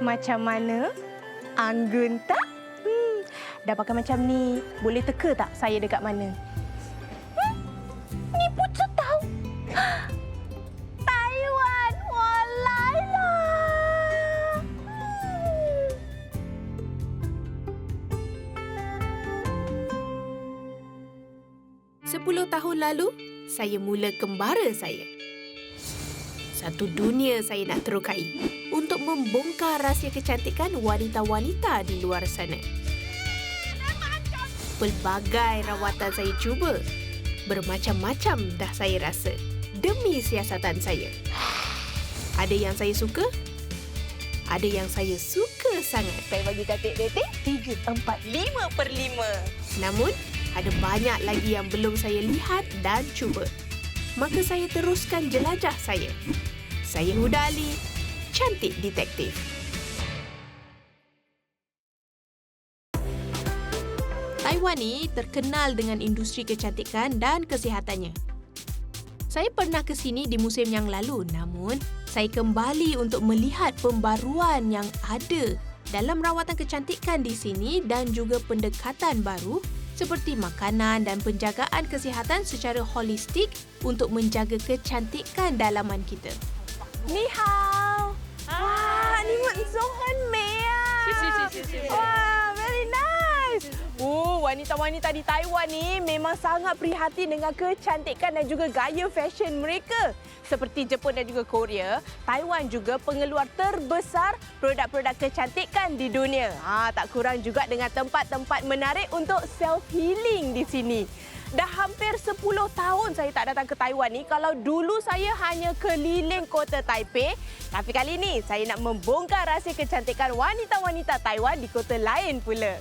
Macam mana? Anggun tak? Dah pakai macam ni, boleh teka tak saya dekat mana? Ni pucat tahu. Taiwan, walai lah. 10 tahun lalu, saya mula kembara saya. Satu dunia saya nak terokai untuk membongkar rahsia kecantikan wanita-wanita di luar sana. Pelbagai rawatan saya cuba. Bermacam-macam dah saya rasa demi siasatan saya. Ada yang saya suka, ada yang saya suka sangat. Saya bagi cantik dating 3, 4, 5/5. Namun, ada banyak lagi yang belum saya lihat dan cuba. Maka saya teruskan jelajah saya. Saya Huda Ali, cantik detektif. Taiwan ni terkenal dengan industri kecantikan dan kesihatannya. Saya pernah ke sini di musim yang lalu, namun saya kembali untuk melihat pembaruan yang ada dalam rawatan kecantikan di sini dan juga pendekatan baru seperti makanan dan penjagaan kesihatan secara holistik untuk menjaga kecantikan dalaman kita. Ni hao. Wah, ni menzohan mea. Wah, very nice. Wanita-wanita di Taiwan ni memang sangat prihatin dengan kecantikan dan juga gaya fashion mereka. Seperti Jepun dan juga Korea, Taiwan juga pengeluar terbesar produk-produk kecantikan di dunia. Tak kurang juga dengan tempat-tempat menarik untuk self-healing di sini. Dah hampir 10 tahun saya tak datang ke Taiwan ni. Kalau dulu saya hanya keliling kota Taipei, tapi kali ini saya nak membongkar rahsia kecantikan wanita-wanita Taiwan di kota lain pula.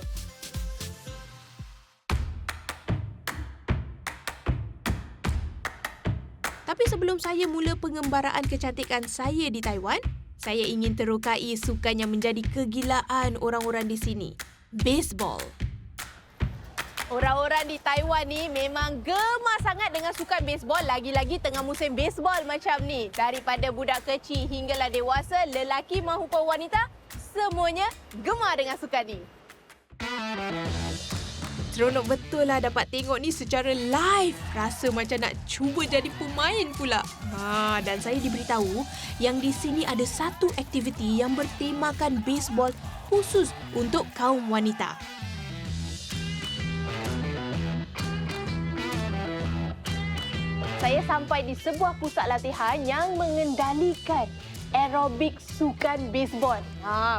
Tapi sebelum saya mula pengembaraan kecantikan saya di Taiwan, saya ingin terokai sukan yang menjadi kegilaan orang-orang di sini. Baseball. Orang-orang di Taiwan ni memang gemar sangat dengan sukan baseball, lagi-lagi tengah musim baseball macam ni. Daripada budak kecil hinggalah dewasa, lelaki maupun wanita, semuanya gemar dengan sukan ni. Seronok betul lah dapat tengok ni secara live. Rasa macam nak cuba jadi pemain pula. Dan saya diberitahu yang di sini ada satu aktiviti yang bertemakan baseball khusus untuk kaum wanita. Saya sampai di sebuah pusat latihan yang mengendalikan aerobik sukan baseball.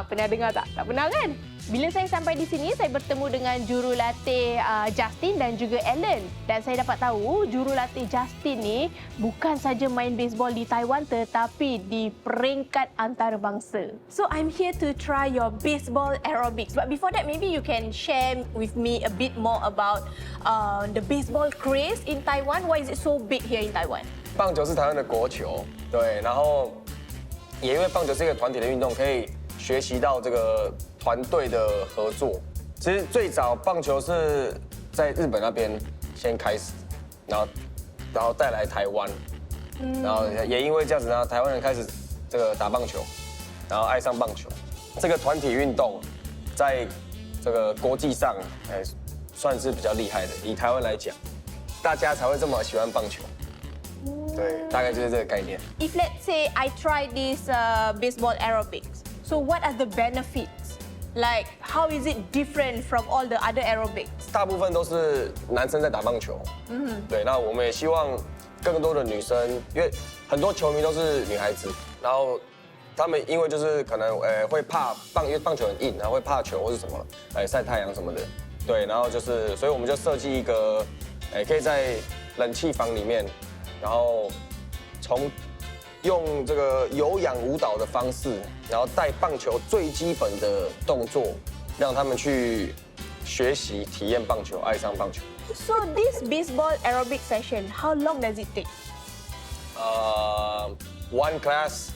Pernah dengar tak? Tak pernah kan? Bila saya sampai di sini, saya bertemu dengan jurulatih Justin dan juga Ellen. Dan saya dapat tahu jurulatih Justin ni bukan saja main baseball di Taiwan tetapi di peringkat antarabangsa. So I'm here to try your baseball aerobics. But before that, maybe you can share with me a bit more about the baseball craze in Taiwan. Why is it so big here in Taiwan? 棒球是台湾的国球，对，然后也因为棒球是一个团体的运动，可以学习到这个团队的合作。其实最早棒球是在日本那边先开始，然后带来台湾，然后也因为这样子，然后台湾人开始这个打棒球，然后爱上棒球。这个团体运动在这个国际上，算是比较厉害的。以台湾来讲，大家才会这么喜欢棒球。对，大概就是这个概念。 If let's say I try this baseball aerobics, so what are the benefits? Like, how is it different from all the other aerobics? 大部分都是男生在打棒球，对，那我们也希望更多的女生，因为很多球迷都是女孩子，然后他们因为就是可能会怕因为棒球很硬，然后会怕球或是什么，晒太阳什么的，对，然后就是所以我们就设计一个，可以在冷气房里面，然后用这个有氧舞蹈的方式，然后带棒球最基本的动作，让他们去学习、体验棒球、爱上棒球。 So this baseball aerobic session, how long does it take? One class,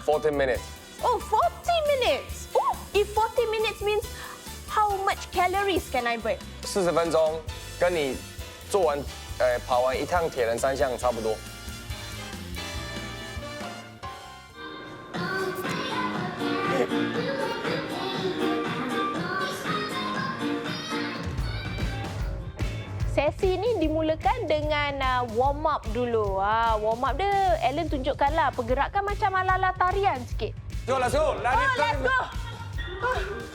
40 minutes. Oh, 40 minutes. Oh, if 40 minutes means how much calories can I burn? 40分钟，跟你做完跑完一趟铁人三项差不多。sesi ni dimulakan dengan warm up dulu. Warm up dia, Ellen tunjukkanlah pergerakan macam ala-ala tarian sikit. Go, let's go. Let's go.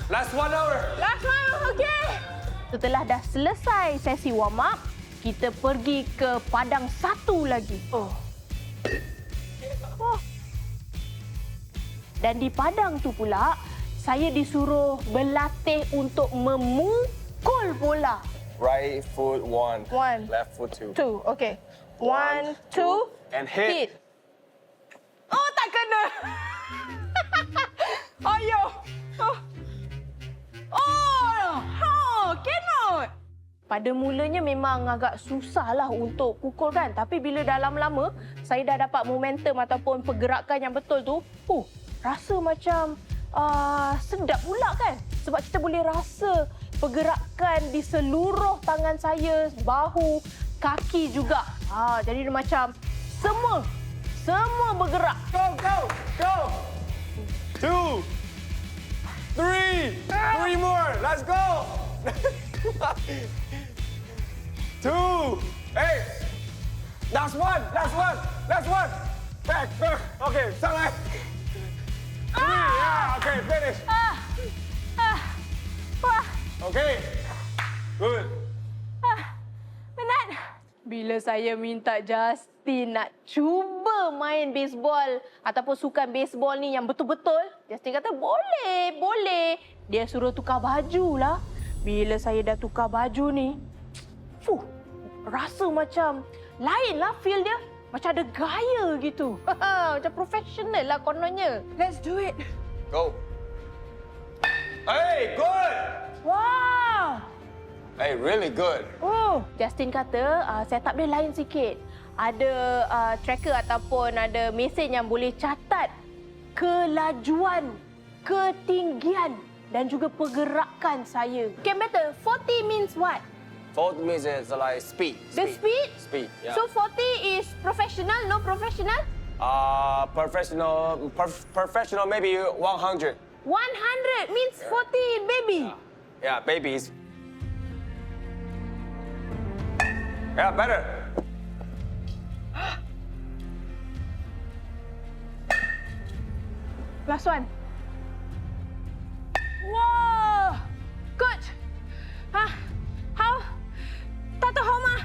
Last 1 hour. Last one, okey. Setelah dah selesai sesi warm up, kita pergi ke padang satu lagi. Dan di padang tu pula, saya disuruh berlatih untuk memukul bola. Right foot 1. One. Left foot 2. 2, okey. 1, 2, And hit. Oh, tak kena. Ayo. Cannot. Pada mulanya memang agak susahlah untuk pukul kan. Tapi bila dah lama-lama, saya dah dapat momentum ataupun pergerakan yang betul tu, rasa macam sedap pula kan. Sebab kita boleh rasa pergerakan di seluruh tangan saya, bahu, kaki juga. Jadi dia macam semua bergerak. Go. 2, 3. 3 more. Let's go. 2. Hey. Last one. Back. Okay, 上来。3. Yeah, okay, finish. Okay. Good. Penat. Bila saya minta Justin nak cuba main baseball ataupun sukan baseball ni yang betul-betul, Justin kata boleh. Dia suruh tukar baju lah. Bila saya dah tukar baju ni, rasa macam lain lah feel dia. Macam ada gaya gitu. Macam profesional lah kononnya. Let's do it. Go. Hey, good. Wow. Hey, really good. Justin kata setup dia lain sikit. Ada tracker ataupun ada mesin yang boleh catat kelajuan, ketinggian dan juga pergerakan saya. Okay, better. 40 means what? 40 means it's like speed. The speed? Speed, yeah. So 40 is professional, no professional? Professional maybe 100. 100 means 40 baby. Yeah, babies. Yeah, better. Last one. Whoa! Good. How? Tato Homa?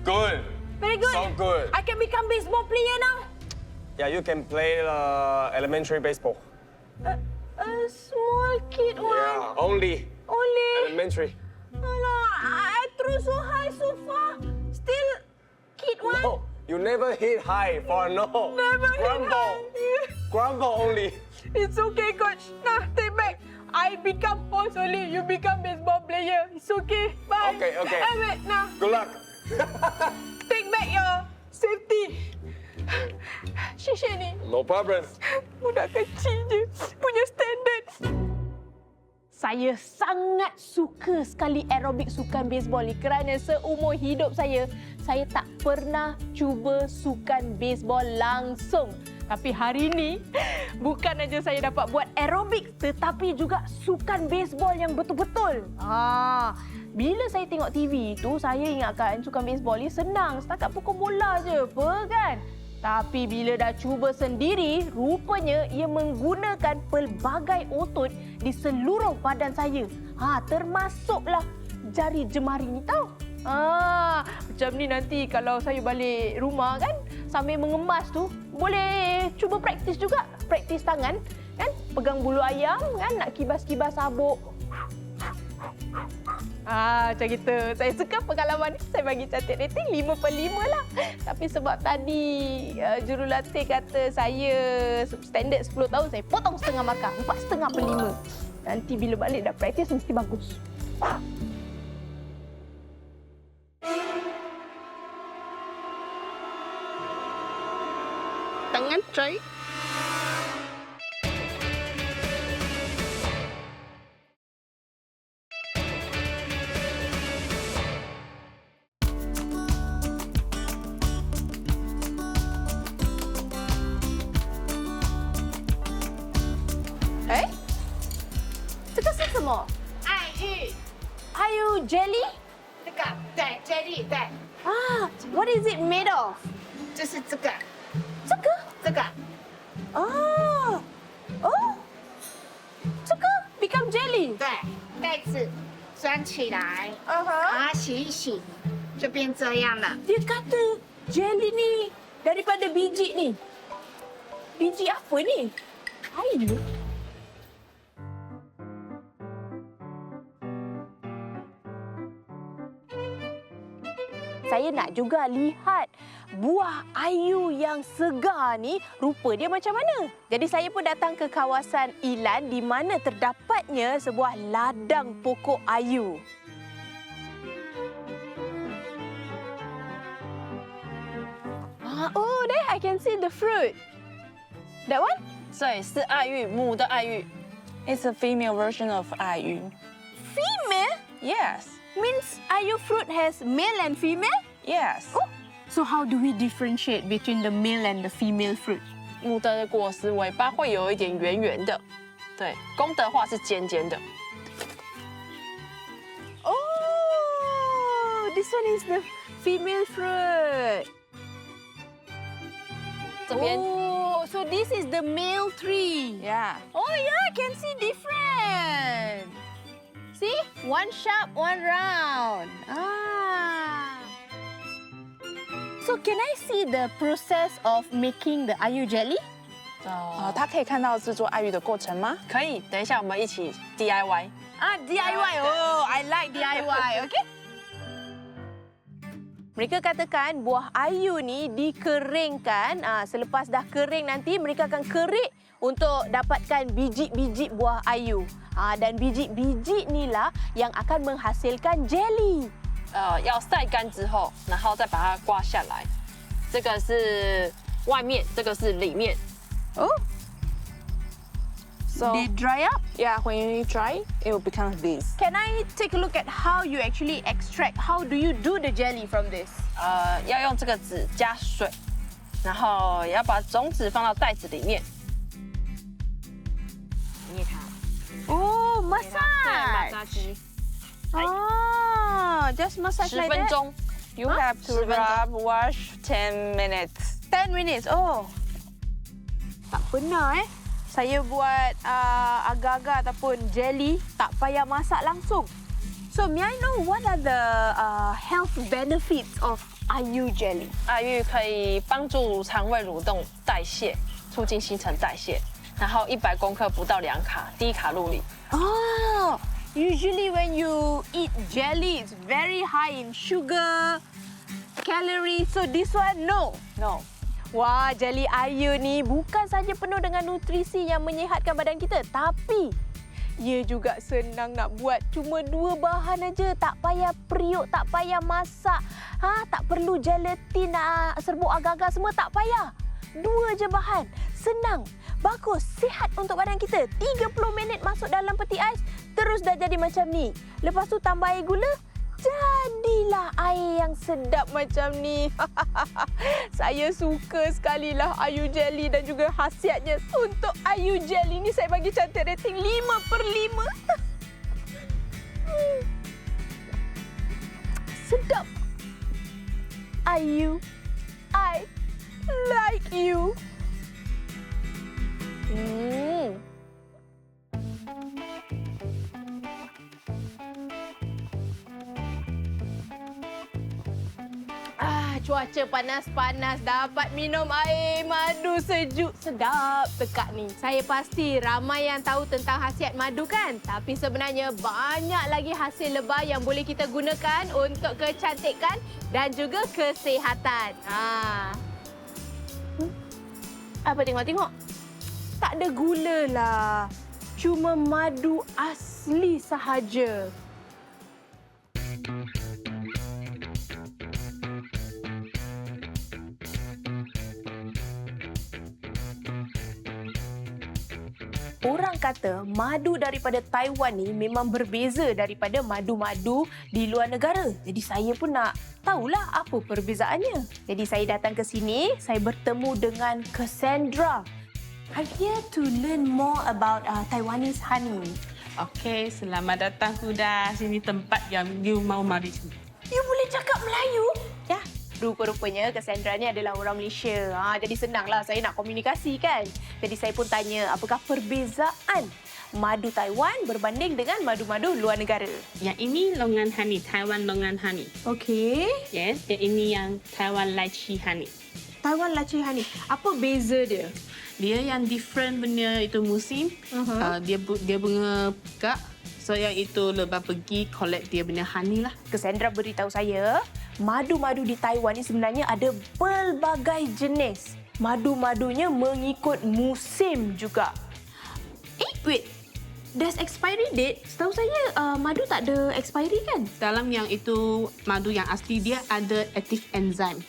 Good. Very good. So good. I can become baseball player now? Yeah, you can play elementary baseball. A small kid one? Yeah, only elementary. No, I threw so high so far. Still kid one? No, you never hit high for no. Never hit high. Grumble only. It's okay, coach. Nah, take back. I become boss only. You become baseball player. It's okay. Bye. Okay. Wait, nah. Good luck. Take back your safety. Syekh ni. No problem. Budak kecil je. Punya standard. Saya sangat suka sekali aerobik sukan baseball ni kerana seumur hidup saya tak pernah cuba sukan baseball langsung. Tapi hari ini, bukan aja saya dapat buat aerobik tetapi juga sukan baseball yang betul-betul. Bila saya tengok TV tu, saya ingatkan sukan baseball ni senang. Setakat pukul bola je, apa kan? Tapi bila dah cuba sendiri, rupanya ia menggunakan pelbagai otot di seluruh badan saya. Termasuklah jari jemari ni tau. Macam ni nanti kalau saya balik rumah kan, sambil mengemas tu, boleh cuba praktis juga. Praktis tangan kan, pegang bulu ayam kan, nak kibas-kibas sabuk. Macam gitu. Saya suka pengalaman ni. Saya bagi cantik rating 5/5 lah. Tapi sebab tadi jurulatih kata saya standard 10 tahun, saya potong setengah markah. 4.5/5. Nanti bila balik dah praktis mesti bagus. Tangan try. Ai 玉，Are you jelly? 这个对 jelly 就是这个，这个这个，哦哦，这个 become jelly。对，盖子装起来，啊哈。然后洗一洗，就变这样了。 Dia kata jelly ni daripada biji ni. Biji apa ni? Air. Saya nak juga lihat buah ayu yang segar ni rupa dia macam mana. Jadi saya pun datang ke kawasan Ilan di mana terdapatnya sebuah ladang pokok ayu. Oh, there I can see the fruit. That one? 对，是爱玉，母的爱玉。It's a female version of 爱玉。 Female? Yes, Means ayu fruit has male and female? yes。 Oh, so how do we differentiate between the male and the female fruit? 母的果实尾巴会有一点圆圆的，对，公的话是尖尖的。 Oh, this one is the female fruit. 这边 Oh, so this is the male tree. ，Yeah， Oh yeah, I can see different. See, one sharp, one round. Ah. So can I see the process of making the ayu jelly? 他可以看到制作爱玉的过程吗？可以，等一下我们一起 DIY。 Ah, DIY. Oh, I like DIY. Okay. Mereka katakan buah ayu ni dikeringkan. Selepas dah kering nanti mereka akan kerik untuk dapatkan biji-biji buah ayu. Dan biji-biji inilah yang akan menghasilkan jelly. 要晒干之后，然后再把它刮下来。这个是外面，这个是里面。 Oh, So they dry up. yeah, when you dry, it will become this. Can I take a look at how you actually extract? How do you do the jelly from this? 要用这个纸加水，然后也要把种子放到袋子里面。捏它， Oh, 对，马 massage. 杀鸡。 Oh, just massage 10 like 分 that. 钟。 You have to 10分钟 rub, wash 10 minutes. 10 minutes. Oh. Tak pernah saya buat agar-agar ataupun jelly tak payah masak langsung. So may I know what are the health benefits of ayu jelly? 爱玉可以帮助肠胃蠕动代谢，促进新陈代谢。然后100公克不到2卡，低卡路里。 Oh, usually when you eat jelly, it's very high in sugar, calories. So this one, no. No， Wah, jelly ayu ni bukan saja penuh dengan nutrisi yang menyihatkan badan kita, tapi ia juga senang nak buat. Cuma 2 bahan aja, tak payah periuk, tak payah masak. Tak perlu gelatin, serbuk agar-agar semua tak payah. 2 je bahan. Senang, bagus, sihat untuk badan kita. 30 minit masuk dalam peti ais, terus dah jadi macam ni. Lepas tu tambah air gula, jadilah air yang sedap macam ni. Saya suka sekali lah ayu jelly dan juga khasiatnya. Untuk ayu jelly ni saya bagi cantik rating 5/5. Sedap. Ayu, I like you. Cuaca panas-panas, dapat minum air madu sejuk, sedap tekak ni. Saya pasti ramai yang tahu tentang khasiat madu kan? Tapi sebenarnya banyak lagi hasil lebah yang boleh kita gunakan untuk kecantikan dan juga kesihatan. Apa tengok-tengok? Tak ada gula lah. Cuma madu asli sahaja. Orang kata madu daripada Taiwan ni memang berbeza daripada madu-madu di luar negara. Jadi saya pun nak tahulah apa perbezaannya. Jadi saya datang ke sini, saya bertemu dengan Cassandra. I'm here to learn more about Taiwanese honey. Okey, selamat datang Huda. Sini tempat yang you mau mari sini. You boleh cakap Melayu? Ya. Rupa-rupanya Cassandra ni adalah orang Malaysia. Jadi senanglah saya nak komunikasi kan. Jadi saya pun tanya apakah perbezaan madu Taiwan berbanding dengan madu-madu luar negara. Yang ini longan honey, Taiwan longan honey. Okey. Yes, yang ini yang Taiwan lychee honey. Taiwan lychee honey. Apa beza dia? Dia yang different punya itu musim. Dia bunga pekak. So yang itu lepas pergi collect dia punya honey lah. Cassandra beritahu saya, madu-madu di Taiwan ni sebenarnya ada pelbagai jenis. Madu-madunya mengikut musim juga. Wait. There's expiry date? Setahu saya madu tak ada expiry kan? Dalam yang itu madu yang asli dia ada active enzyme.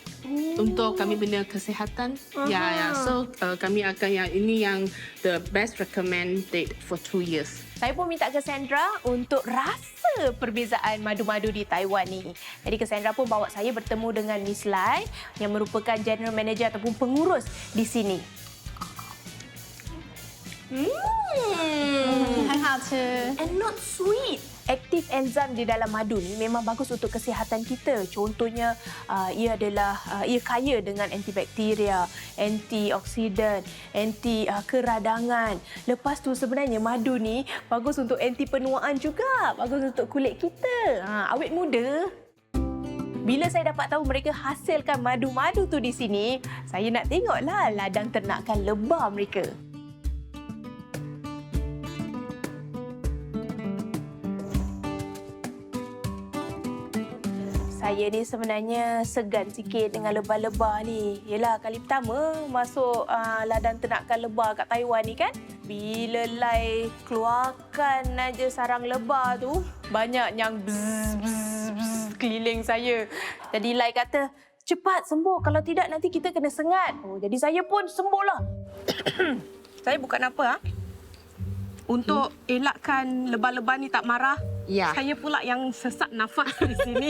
Untuk kami punya kesihatan. Ya. So kami akan yang ini yang the best recommended for 2 years. Saya pun minta Cassandra untuk rasa perbezaan madu-madu di Taiwan ni. Jadi Cassandra pun bawa saya bertemu dengan Miss Lai yang merupakan General Manager ataupun pengurus di sini. 很好吃。 And not sweet. Aktif enzim di dalam madu ni memang bagus untuk kesihatan kita. Contohnya, ia kaya dengan antibakteria, antioksidan, anti keradangan. Lepas tu sebenarnya madu ni bagus untuk anti penuaan juga. Bagus untuk kulit kita. Awet muda. Bila saya dapat tahu mereka hasilkan madu-madu tu di sini, saya nak tengoklah ladang ternakan lebah mereka. Saya ni sebenarnya segan sikit dengan lebah-lebah ni. Yelah, kali pertama masuk ladang ternakan lebah kat Taiwan ni kan. Bila Lai keluarkan aja sarang lebah tu, banyak yang bzz keliling saya. Jadi Lai kata, cepat sembuh. Kalau tidak nanti kita kena sengat. Jadi saya pun sembuhlah. Saya bukan apa. Untuk elakkan lebah-lebah ni tak marah, saya pula yang sesak nafas di sini.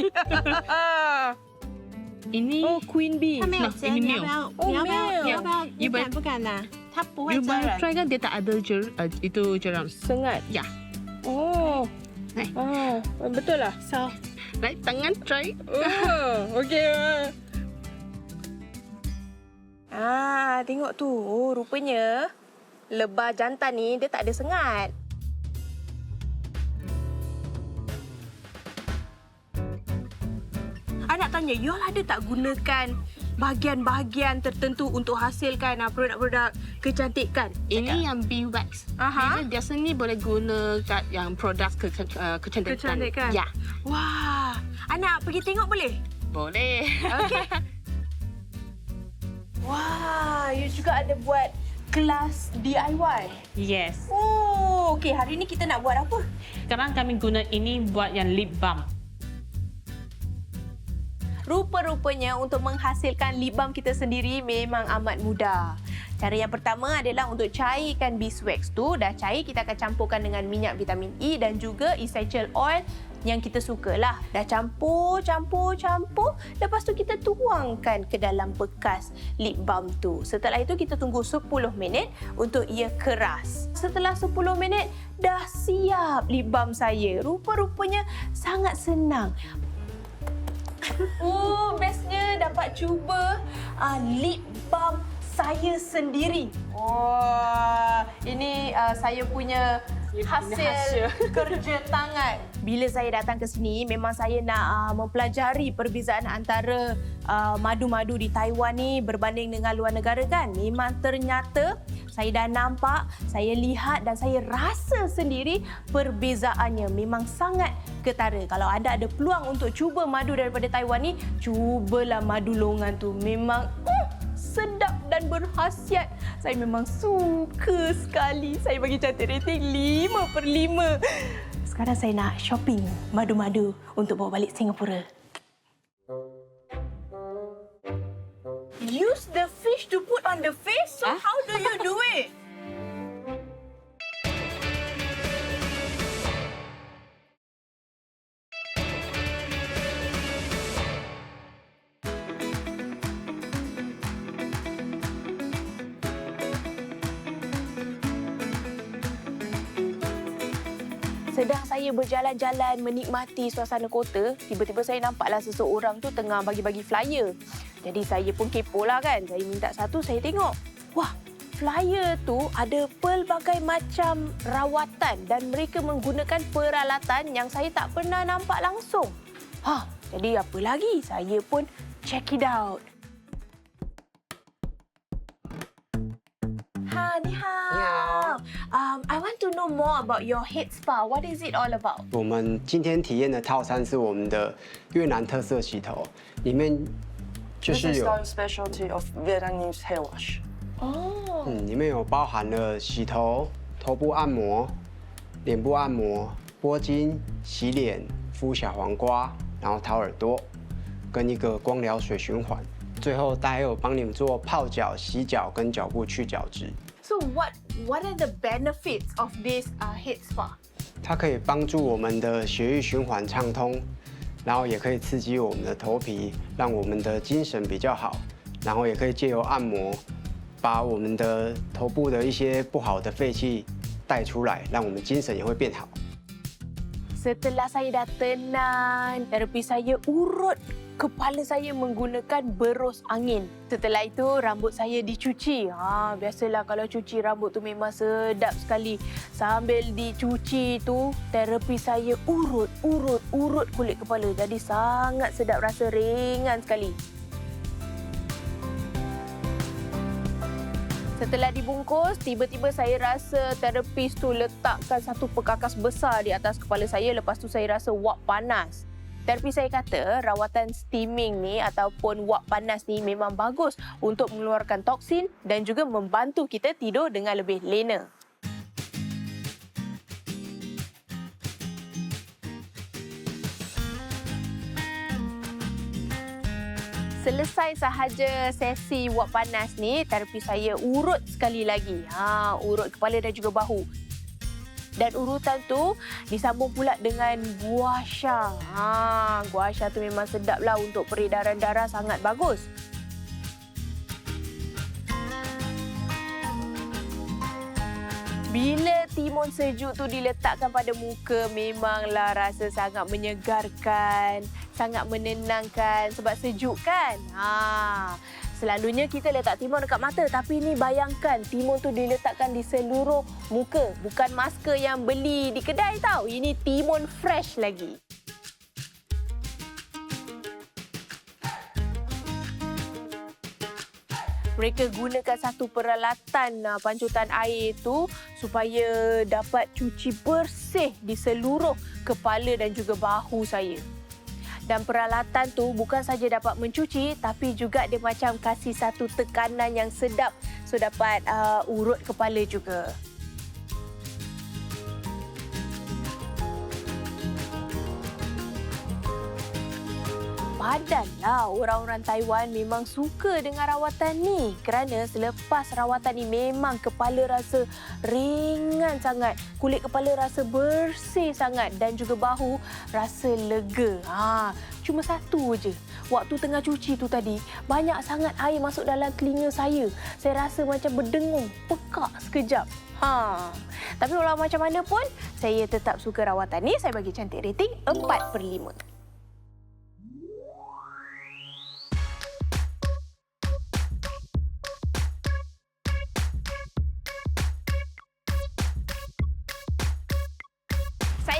Ini Queen Bee. 它没有针，ini 你要不要？你要不要？你敢不敢拿？它不会 you 蜇 baru 人。 try kan dia tak ada itu jerang. Sengat. Ya. Oh. Betul lah. So, like tangan try. Okey. Tengok tu. Rupanya lebah jantan ni dia tak ada sengat. Nak tanya, you all ada tak gunakan bahagian-bahagian tertentu untuk hasilkan produk-produk kecantikan? Ini yang bee wax. Dia biasanya boleh guna kat yang produk kecantikan. Kecantikan? Ya. Wah, anak pergi tengok boleh? Boleh. Okey. Wah, you juga ada buat kelas DIY? Yes. Oh, okey. Hari ni kita nak buat apa? Sekarang kami guna ini buat yang lip balm. Rupa-rupanya untuk menghasilkan lip balm kita sendiri memang amat mudah. Cara yang pertama adalah untuk cairkan beeswax tu. Dah cair, kita akan campurkan dengan minyak vitamin E dan juga essential oil yang kita sukalah. Dah campur. Lepas tu kita tuangkan ke dalam bekas lip balm tu. Setelah itu kita tunggu 10 minit untuk ia keras. Setelah 10 minit, dah siap lip balm saya. Rupa-rupanya sangat senang. Bestnya dapat cuba lip balm saya sendiri. Ini saya punya hasil kerja tangan. Bila saya datang ke sini, memang saya nak mempelajari perbezaan antara madu-madu di Taiwan ni berbanding dengan luar negara kan. Memang ternyata saya dah nampak, saya lihat dan saya rasa sendiri perbezaannya memang sangat ketara. Kalau anda ada peluang untuk cuba madu daripada Taiwan ni, cubalah madu longan tu. Memang sedap dan berkhasiat. Saya memang suka sekali. Saya bagi cantik rating 5/5. Sekarang saya nak shopping madu-madu untuk bawa balik Singapura. Use the fish to put on the face? So how do you do it? Sedang saya berjalan-jalan menikmati suasana kota, tiba-tiba saya nampaklah seseorang tu tengah bagi-bagi flyer. Jadi saya pun kepo lah kan. Saya minta satu, saya tengok. Wah, flyer tu ada pelbagai macam rawatan dan mereka menggunakan peralatan yang saya tak pernah nampak langsung. Jadi apa lagi? Saya pun check it out. Ni hao. I want to know more about your head spa. What is it all about? 我们今天体验的套餐是我们的越南特色洗头，里面就是有 specialty of Vietnamese hair wash. 里面有包含了洗头、头部按摩、脸部按摩、拨筋、洗脸、敷小黄瓜，然后掏耳朵，跟一个光疗水循环。最后，还有帮你们做泡脚、洗脚跟脚部去角质。 So what are the benefits of this head spa? 它可以帮助我们的血液循环畅通，然后也可以刺激我们的头皮，让我们的精神比较好，然后也可以借由按摩，把我们的头部的一些不好的废气带出来，让我们精神也会变好。 Setelah saya dah tenang, terapi saya urut kepala saya menggunakan berus angin. Setelah itu, rambut saya dicuci. Biasalah kalau cuci rambut tu memang sedap sekali. Sambil dicuci tu, terapi saya urut kulit kepala. Jadi sangat sedap, rasa ringan sekali. Setelah dibungkus, tiba-tiba saya rasa terapis tu letakkan satu perkakas besar di atas kepala saya. Lepas tu saya rasa wap panas. Terapis saya kata rawatan steaming ni ataupun wap panas ni memang bagus untuk mengeluarkan toksin dan juga membantu kita tidur dengan lebih lena. Selesai sahaja sesi wap panas ni, terapi saya urut sekali lagi. Urut kepala dan juga bahu. Dan urutan tu disambung pula dengan gua sha. Gua sha tu memang sedaplah untuk peredaran darah, sangat bagus. Bila timun sejuk tu diletakkan pada muka, memanglah rasa sangat menyegarkan, sangat menenangkan sebab sejuk kan? Selalunya kita letak timun dekat mata, tapi ni bayangkan timun tu diletakkan di seluruh muka. Bukan masker yang beli di kedai tau. Ini timun fresh lagi. Mereka gunakan satu peralatan pancutan air itu supaya dapat cuci bersih di seluruh kepala dan juga bahu saya. Dan peralatan tu bukan saja dapat mencuci, tapi juga dia macam kasih satu tekanan yang sedap. So dapat urut kepala juga. Padanlah orang-orang Taiwan memang suka dengan rawatan ni kerana selepas rawatan ni memang kepala rasa ringan sangat, kulit kepala rasa bersih sangat dan juga bahu rasa lega. Cuma satu je, waktu tengah cuci tu tadi banyak sangat air masuk dalam telinga saya. Saya rasa macam berdengung, pekak sekejap. Tapi walau macam mana pun, saya tetap suka rawatan ni. Saya bagi cantik rating 4/5.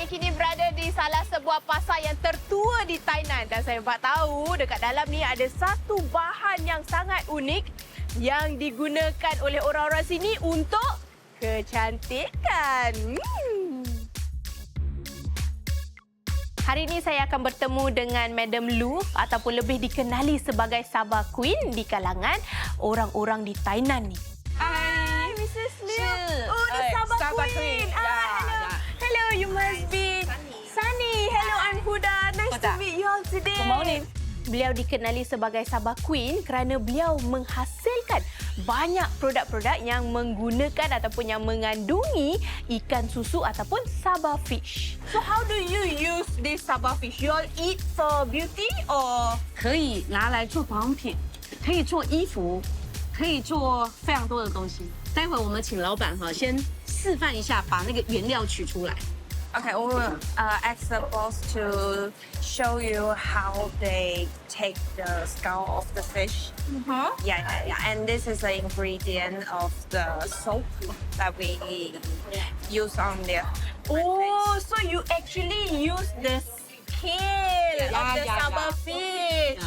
Kini berada di salah sebuah pasar yang tertua di Tainan dan saya dapat tahu dekat dalam ni ada satu bahan yang sangat unik yang digunakan oleh orang-orang sini untuk kecantikan. Hari ini saya akan bertemu dengan Madam Lu ataupun lebih dikenali sebagai Sabah Queen di kalangan orang-orang di Tainan ni. Hai, Mrs. Liu. Oh, the Sabah Queen. Hello, you must be Sunny. Hello, I'm Huda. Nice to meet you all today. Good morning. Beliau dikenali sebagai Sabah Queen kerana beliau menghasilkan banyak produk-produk yang menggunakan ataupun yang mengandungi ikan susu ataupun Sabah fish. So how do you use this Sabah fish? You all eat for beauty or? 可以拿来做保养品，可以做衣服，可以做非常多的东西。待会我们请老板先示范一下，把那个原料取出来。Okay, we will ask the boss to show you how they take the skull of the fish. Yeah. And this is the ingredient of the soap that we use on there. Oh, so you actually use the scale of the Sabah fish.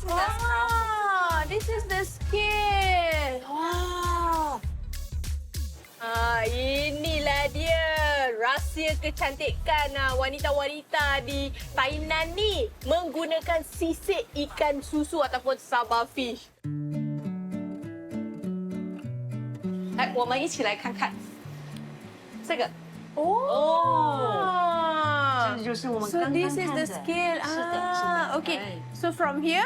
Wow, this is the scale. Wow. Inilah dia rahsia kecantikan wanita-wanita di Thailand ni menggunakan sisik ikan susu ataupun Sabah fish. 来，我们一起来看看这个。 Oh. 这就是我们 So 刚刚 this is 看 the 的。 scale. 是的，是的。 Okay. So from here,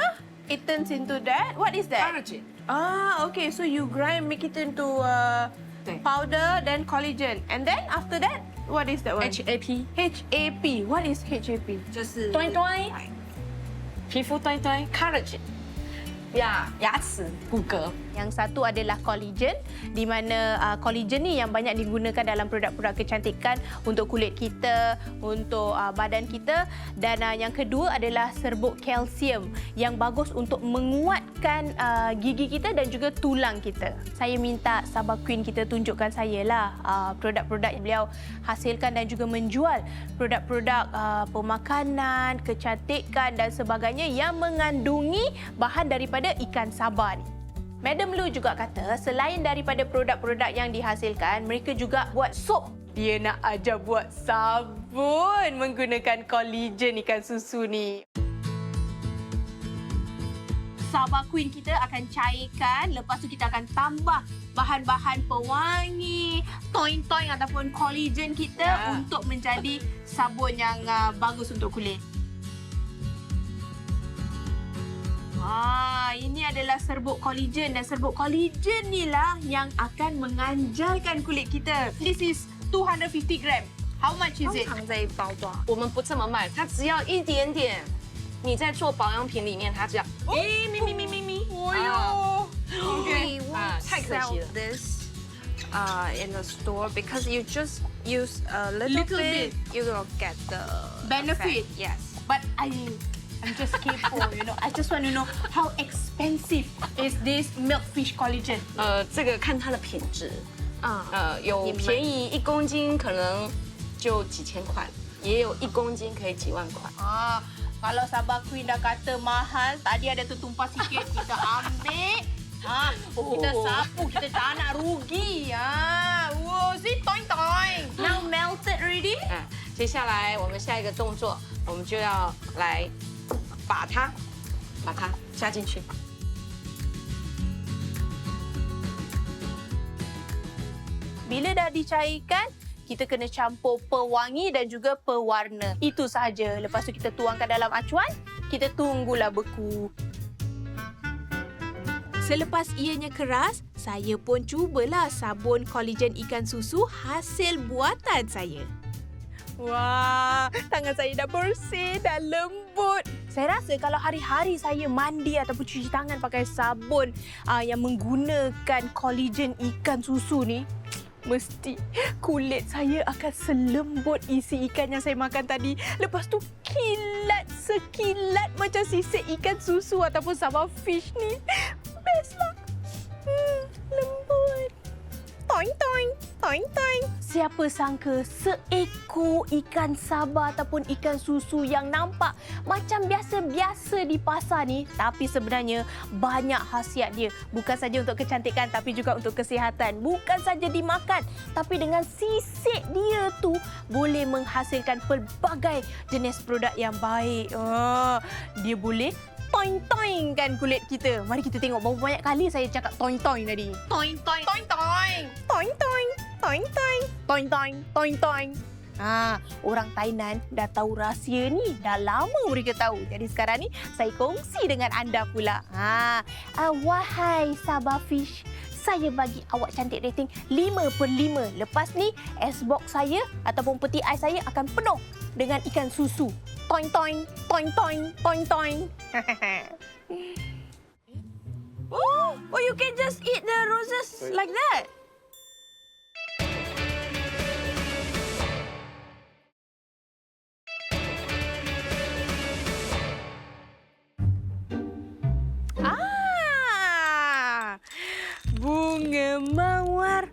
it turns into that. What is that? Collagen. Okay. So you grind, make it into 对 powder, then collagen, and then after that, what is that one? HAP HAP. What is HAP? 就是端端，皮肤端端 collagen，牙齿骨骼。 Yang satu adalah collagen, di mana collagen ni yang banyak digunakan dalam produk-produk kecantikan untuk kulit kita, untuk badan kita, dan yang kedua adalah serbuk kalsium yang bagus untuk menguatkan gigi kita dan juga tulang kita. Saya minta Sabah Queen kita tunjukkan saya lah produk-produk yang beliau hasilkan dan juga menjual produk-produk pemakanan, kecantikan dan sebagainya yang mengandungi bahan daripada ikan Sabah ni. Madam Lu juga kata selain daripada produk-produk yang dihasilkan, mereka juga buat sop. Dia nak ajar buat sabun menggunakan collagen ikan susu ni. Sabah Queen kita akan cairkan, lepas tu kita akan tambah bahan-bahan pewangi, toing-toing ataupun collagen kita untuk menjadi sabun yang bagus untuk kulit. Ini adalah serbuk collagen dan serbuk collagen ni lah yang akan menganjalkan kulit kita. This is 250 gram. How much is 通 it? 常这一包多少？我们不这么卖，它只要一点点。你在做保养品里面，它只要咪。Oh, We won't 太可 sell 惜了。 this in the store because you just use a little Little bit, you will get the Benefit. effect. Yes. but I'm just kepo, I just want to know how expensive is this milkfish collagen? 这个看它的品质，啊，有便宜1公斤可能就几千块，也有1公斤可以几万块。 Kalau Sabah Queen dah kata mahal, tadi ada tertumpah sikit, kita ambil. Kita sapu, kita tak nak rugi. Wow, see, toing-toing. Now melted already? 接下来我们下一个动作，我们就要来把它加进去。 Bila dah dicairkan, kita kena campur pewangi dan juga pewarna. Itu sahaja. Lepas tu kita tuangkan dalam acuan, kita tunggulah beku. Selepas ianya keras, saya pun cubalah sabun collagen ikan susu hasil buatan saya. Wah, tangan saya dah bersih, dah lembut. Saya rasa kalau hari-hari saya mandi ataupun cuci tangan pakai sabun yang menggunakan collagen ikan susu ni, mesti kulit saya akan selembut isi ikan yang saya makan tadi. Lepas tu kilat sekilat macam sisik ikan susu ataupun Sabah fish ni. Best lah. Lembut. Toing toing, toing toing. Siapa sangka seekor ikan Sabah ataupun ikan susu yang nampak macam biasa-biasa di pasar ni, tapi sebenarnya banyak khasiat dia. Bukan saja untuk kecantikan tapi juga untuk kesihatan. Bukan saja dimakan, tapi dengan sisik dia tu boleh menghasilkan pelbagai jenis produk yang baik. Dia boleh toing-toing kan kulit kita. Mari kita tengok berapa banyak kali saya cakap toing-toing tadi. Toing-toing, toing-toing, toing-toing, toing-toing, toing-toing, toing-toing. Orang Thailand dah tahu rahsia ni. Dah lama mereka tahu. Jadi sekarang ni saya kongsi dengan anda pula. Wahai Sabah Fish, saya bagi awak cantik rating 5/5. Lepas ni, ais box saya ataupun peti ais saya akan penuh dengan ikan susu. Toing toing, toing toing, toing toing. Oh, you can just eat the roses like that. bunga mawar.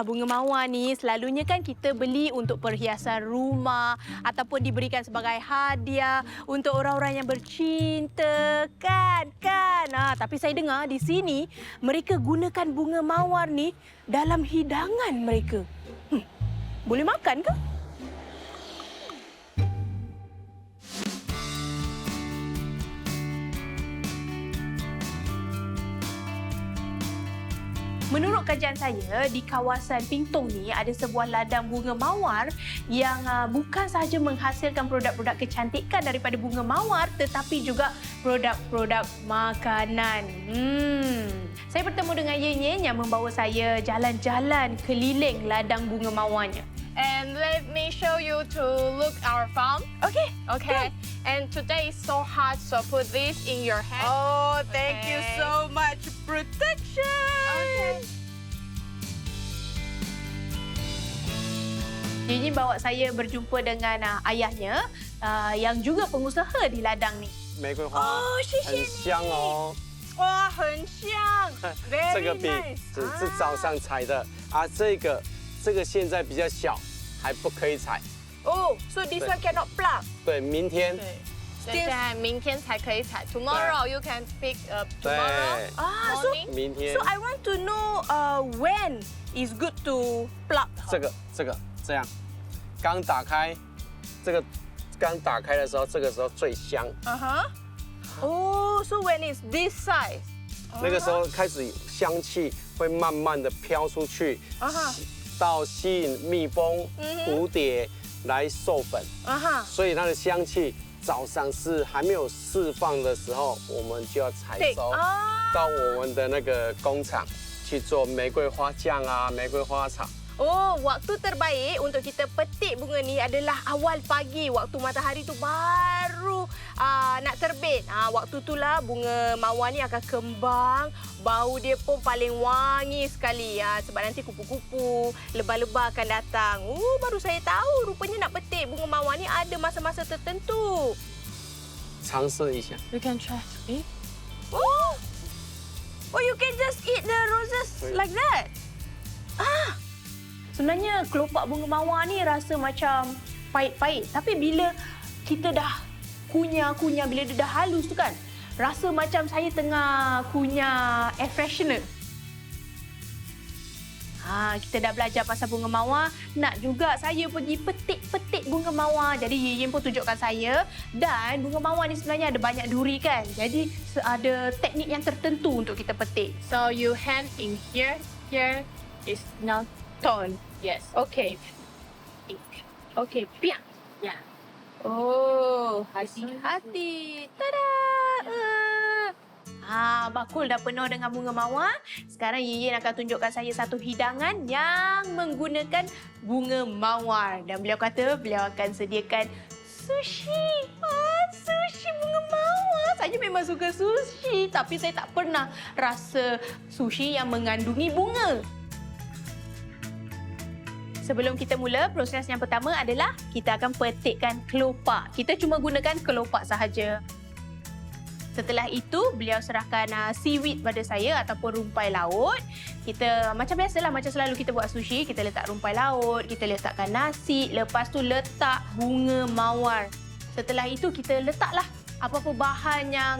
Bunga mawar ni selalunya kan kita beli untuk perhiasan rumah ataupun diberikan sebagai hadiah untuk orang-orang yang bercinta, kan? Tapi saya dengar di sini mereka gunakan bunga mawar ni dalam hidangan mereka. Boleh makan ke? Menurut kajian saya, di kawasan Pingtung ni ada sebuah ladang bunga mawar yang bukan sahaja menghasilkan produk-produk kecantikan daripada bunga mawar tetapi juga produk-produk makanan. Saya bertemu dengan Yen yang membawa saya jalan-jalan keliling ladang bunga mawarnya. And let me show you to look our farm. Okay. Okay. And today is so hot, so put this in your hand. Oh, thank you Okay. so much. Protection. Okay. Yen bawa saya berjumpa dengan ayahnya yang juga pengusaha di ladang ni. 玫瑰花很香哦。哇，很香。这个 Very 比 nice. 只是早上采的啊，这个现在比较小，还不可以采。 Oh, so this one cannot pluck. 对，明天。现在明天才可以采。Tomorrow you can pick up 对， tomorrow So morning. 明天 I want to know when is good to pluck. 这个这样，刚打开，这个刚打开的时候，这个时候最香。 Oh, so when is this size? 那个时候开始香气会慢慢的飘出去，到吸引蜜蜂、蝴蝶来授粉。所以它的香气早上是还没有释放的时候，我们就要采收，到我们的那个工厂去做玫瑰花酱啊、玫瑰花草。 Oh, waktu terbaik untuk kita petik bunga ni adalah awal pagi. Waktu matahari tu baru nak terbit. Waktu itulah bunga mawar ni akan kembang. Bau dia pun paling wangi sekali. Sebab nanti kupu-kupu, lebah-lebah akan datang. Baru saya tahu rupanya nak petik bunga mawar ni ada masa-masa tertentu. 尝试一下， You can try. Oh, you can just eat the roses like that? Sebenarnya kelopak bunga mawar ni rasa macam pahit-pahit. Tapi bila kita dah kunyah-kunyah, bila dia dah halus tu kan, rasa macam saya tengah kunyah air freshener. Kita dah belajar pasal bunga mawar. Nak juga saya pergi petik-petik bunga mawar. Jadi Yen pun tunjukkan saya. Dan bunga mawar ni sebenarnya ada banyak duri kan. Jadi ada teknik yang tertentu untuk kita petik. So you hand in here. Here is not torn. Yes. Okay. Okay, piak. Yeah. Oh, hati-hati. Tada! Bakul dah penuh dengan bunga mawar. Sekarang Yen akan tunjukkan saya satu hidangan yang menggunakan bunga mawar. Dan beliau kata beliau akan sediakan sushi. Sushi bunga mawar. Saya memang suka sushi. Tapi saya tak pernah rasa sushi yang mengandungi bunga. Sebelum kita mula, proses yang pertama adalah kita akan petikkan kelopak. Kita cuma gunakan kelopak sahaja. Setelah itu, beliau serahkan seaweed pada saya ataupun rumpai laut. Kita macam biasalah, macam selalu kita buat sushi, kita letak rumpai laut, kita letakkan nasi, lepas tu letak bunga mawar. Setelah itu, kita letaklah apa-apa bahan yang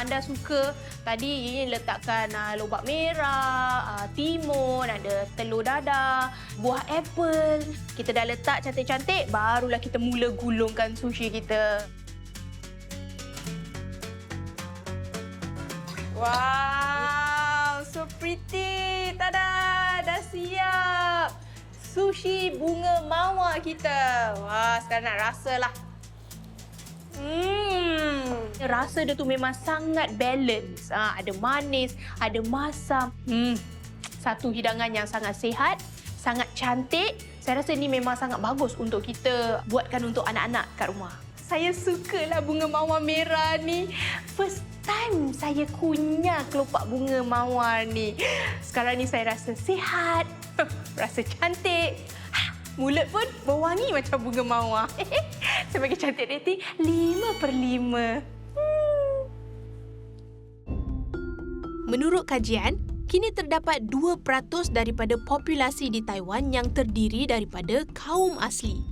anda suka. Tadi Yen letakkan lobak merah, timun, ada telur dadah, buah apple. Kita dah letak cantik-cantik, barulah kita mula gulungkan sushi kita. Wow, so pretty. Tada, dah siap. Sushi bunga mawar kita. Wah, sekarang nak rasalah. Rasa dia tu memang sangat balance. Ada manis, ada masam. Satu hidangan yang sangat sihat, sangat cantik. Saya rasa ini memang sangat bagus untuk kita buatkan untuk anak-anak kat rumah. Saya sukalah bunga mawar merah ni. First time saya kunyah kelopak bunga mawar ni. Sekarang ni saya rasa sihat, rasa cantik. Mulut pun berwangi macam bunga mawar. Saya bagi cantik rating 5/5. Menurut kajian, Kini terdapat 2% daripada populasi di Taiwan yang terdiri daripada kaum asli.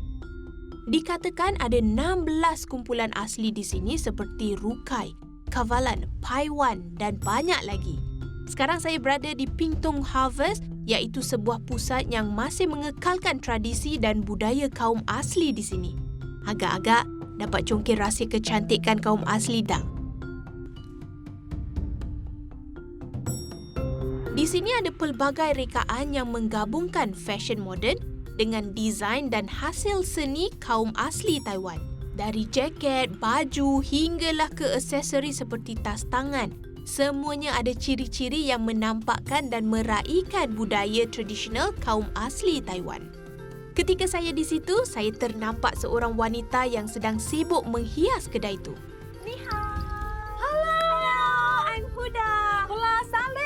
Dikatakan ada 16 kumpulan asli di sini seperti Rukai, Kavalan, Paiwan dan banyak lagi. Sekarang saya berada di Pingtung Harvest, iaitu sebuah pusat yang masih mengekalkan tradisi dan budaya kaum asli di sini. Agak-agak dapat congkir rahsia kecantikan kaum asli dah. Di sini ada pelbagai rekaan yang menggabungkan fashion moden dengan desain dan hasil seni kaum asli Taiwan. Dari jaket, baju hinggalah ke aksesori seperti tas tangan. Semuanya ada ciri-ciri yang menampakkan dan meraihkan budaya tradisional kaum asli Taiwan. Ketika saya di situ, saya ternampak seorang wanita yang sedang sibuk menghias kedai itu. Ni hao. Hello, I'm Huda. Hola, Saleh.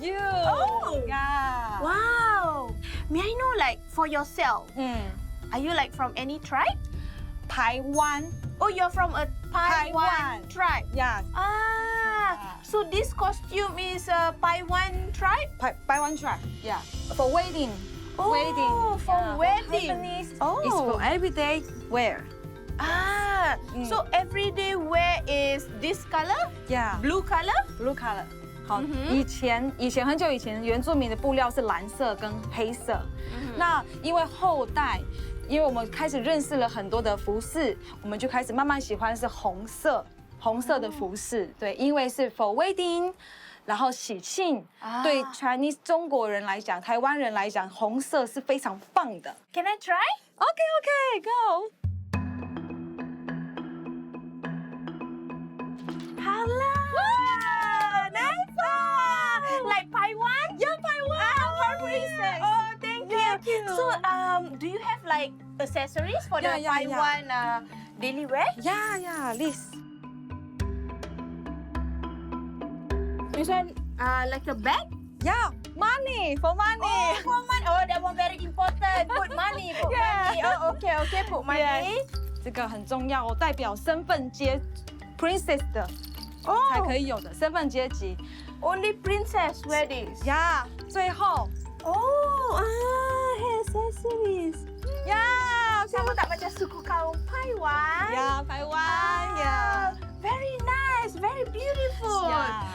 You. Oh. Yeah. Wow. May I know, like, for yourself, are you like from any tribe? Taiwan. Oh, you're from a Paiwan Taiwan. tribe. Yeah. So this costume is a Paiwan tribe? Taiwan tribe. Yeah. For wedding. Oh, Wedding. for Yeah. wedding. Japanese. Oh. It's for everyday wear. So everyday wear is this color? Yeah. Blue color? Blue color. 好，以前很久以前，原住民的布料是蓝色跟黑色。那因为后代，因为我们开始认识了很多的服饰，我们就开始慢慢喜欢是红色的服饰。对，因为是 for wedding，然后喜庆，对 Chinese 中国人来讲，台湾人来讲，红色是非常棒的。 Can I try? OK Go。 Hala! Nice! Like Paiwan? Yeah, Taiwan. Princess. Oh, thank you. So, do you have like accessories for the Yeah. Taiwan daily wear? Yeah, this. This one, like a bag? Yeah, money for money. Oh, for money. Oh, that one very important. Put money. Put money. Oh, okay. Put money. Yeah. 这个很重要哦，代表身份阶 princess 的才可以有的身份阶级。 Only princess wear this. 呀，最后 hair accessories. 呀， Sama tak macam suku kaum Taiwan? 呀，台湾呀， Very nice, very beautiful. 呀。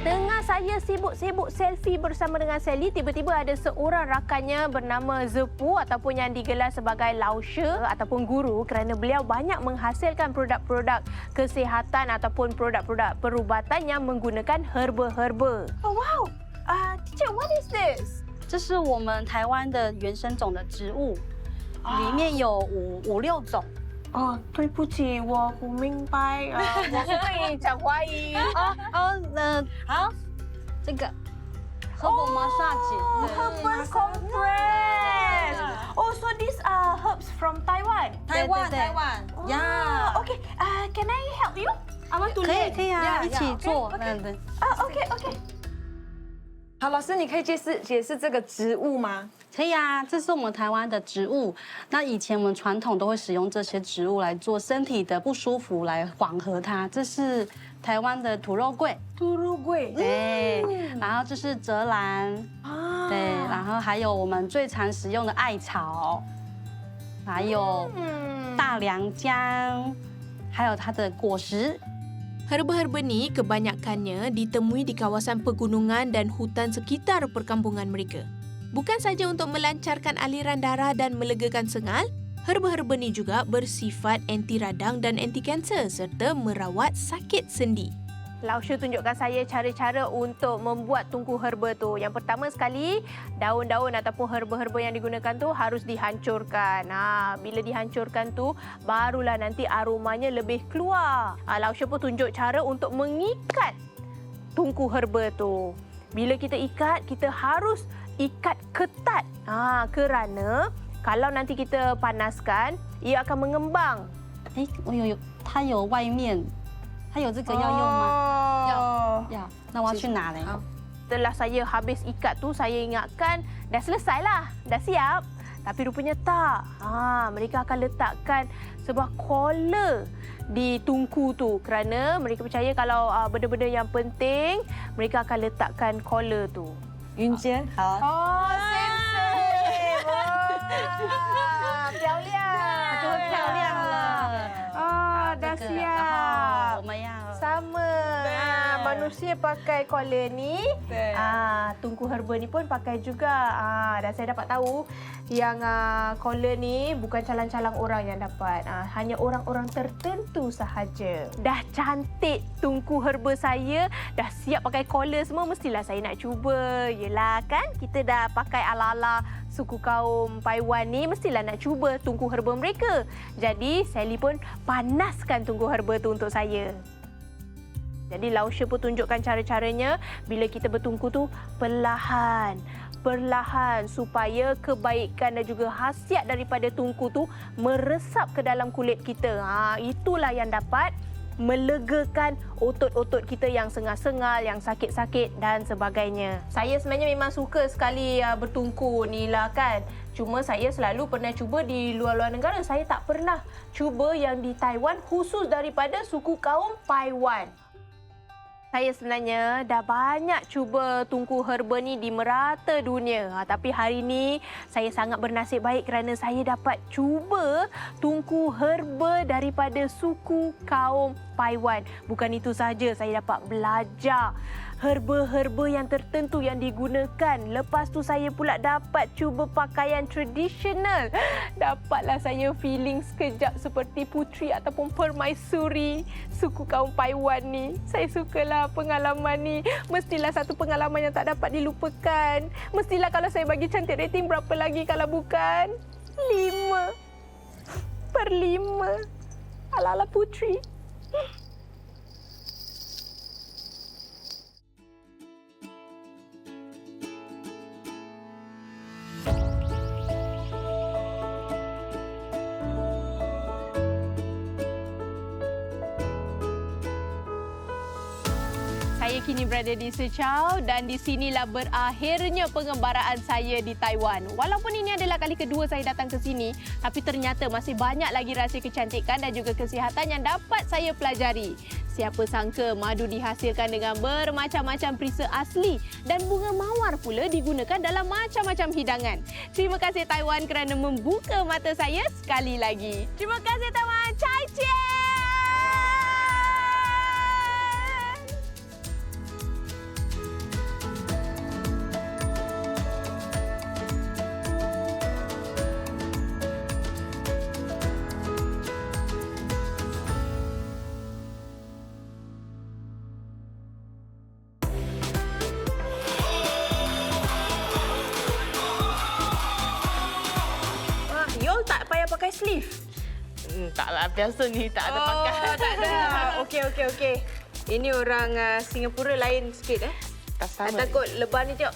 Tengah saya sibuk-sibuk selfie bersama dengan Sally, tiba-tiba ada seorang rakannya bernama Zepu ataupun yang digelar sebagai Laushe ataupun guru kerana beliau banyak menghasilkan produk-produk kesihatan ataupun produk-produk perubatan yang menggunakan herba-herba. Oh wow! Teacher, what is this? 这是我们台湾的原生种的植物，里面有五六种。 哦，对不起，我不明白，我不会讲华语。好，这个 herbal massage， herbal compress. Oh, so these are herbs from Taiwan. 台湾呀 Okay, can I help you? I want to learn. 可以啊，一起做。Okay. 好，老师，你可以解释这个植物吗？ 可以啊，这是我们台湾的植物。那以前我们传统都会使用这些植物来做身体的不舒服，来缓和它。这是台湾的土肉桂，对，然后这是泽兰，对，然后还有我们最常使用的艾草，还有大良姜，还有它的果实。 Herba-herba ni kebanyakannya ditemui di kawasan pegunungan dan hutan sekitar perkampungan mereka. Bukan saja untuk melancarkan aliran darah dan melegakan sengal, herba-herba ni juga bersifat anti radang dan anti kanser serta merawat sakit sendi. Laushe tunjukkan saya cara-cara untuk membuat tungku herba tu. Yang pertama sekali, daun-daun ataupun herba-herba yang digunakan tu harus dihancurkan. Bila dihancurkan tu, barulah nanti aromanya lebih keluar. Laushe pun tunjuk cara untuk mengikat tungku herba tu. Bila kita ikat, kita harus ikat ketat. Kerana kalau nanti kita panaskan, ia akan mengembang. 它有外面，它有这个要用吗？要。那我要去拿嘞。 Setelah saya habis ikat tu, saya ingatkan dah selesai lah, dah siap. Tapi rupanya tak. Mereka akan letakkan sebuah collar di tungku tu kerana mereka percaya kalau benda-benda yang penting mereka akan letakkan collar tu. 云间好。漂亮，多漂亮了！dah 这个 siap. 然后我们要 Sama. Manusia pakai collar ni. Tungku herba ni pun pakai juga. Dan saya dapat tahu yang collar ni bukan calang-calang orang yang dapat. Hanya orang-orang tertentu sahaja. Dah cantik tungku herba saya. Dah siap pakai collar semua. Mestilah saya nak cuba. Yelah kan kita dah pakai ala-ala suku kaum Paiwan ni. Mestilah nak cuba tungku herba mereka. Jadi Sally pun panaskan tungku herba tu untuk saya. Jadi Lausha pun tunjukkan cara-caranya bila kita bertungku tu perlahan supaya kebaikan dan juga khasiat daripada tungku tu meresap ke dalam kulit kita. Itulah yang dapat melegakan otot-otot kita yang sengal-sengal, yang sakit-sakit dan sebagainya. Saya sebenarnya memang suka sekali bertungku ni lah kan. Cuma saya selalu pernah cuba di luar-luar negara. Saya tak pernah cuba yang di Taiwan khusus daripada suku kaum Paiwan. Saya sebenarnya dah banyak cuba tungku herba ni di merata dunia. Tapi hari ini saya sangat bernasib baik kerana saya dapat cuba tungku herba daripada suku kaum Paiwan. Bukan itu sahaja, saya dapat belajar herba-herba yang tertentu yang digunakan. Lepas tu saya pula dapat cuba pakaian tradisional. Dapatlah saya feeling sekejap seperti puteri ataupun permaisuri suku kaum Paiwan ni. Saya sukalah pengalaman ni. Mestilah satu pengalaman yang tak dapat dilupakan. Mestilah kalau saya bagi cantik rating berapa lagi kalau bukan 5/5. Ala-ala puteri. Saya kini berada di Sechao dan di sinilah berakhirnya pengembaraan saya di Taiwan. Walaupun ini adalah kali kedua saya datang ke sini, tapi ternyata masih banyak lagi rahsia kecantikan dan juga kesihatan yang dapat saya pelajari. Siapa sangka madu dihasilkan dengan bermacam-macam perisa asli dan bunga mawar pula digunakan dalam macam-macam hidangan. Terima kasih Taiwan kerana membuka mata saya sekali lagi. Terima kasih Taiwan. Cai Cie! Yol tak payah pakai sleeve? Taklah, biasa ni tak ada pakai. Tak ada. Okey. Ini orang Singapura lain sikit Tak sama. Takut lebar ni tengok.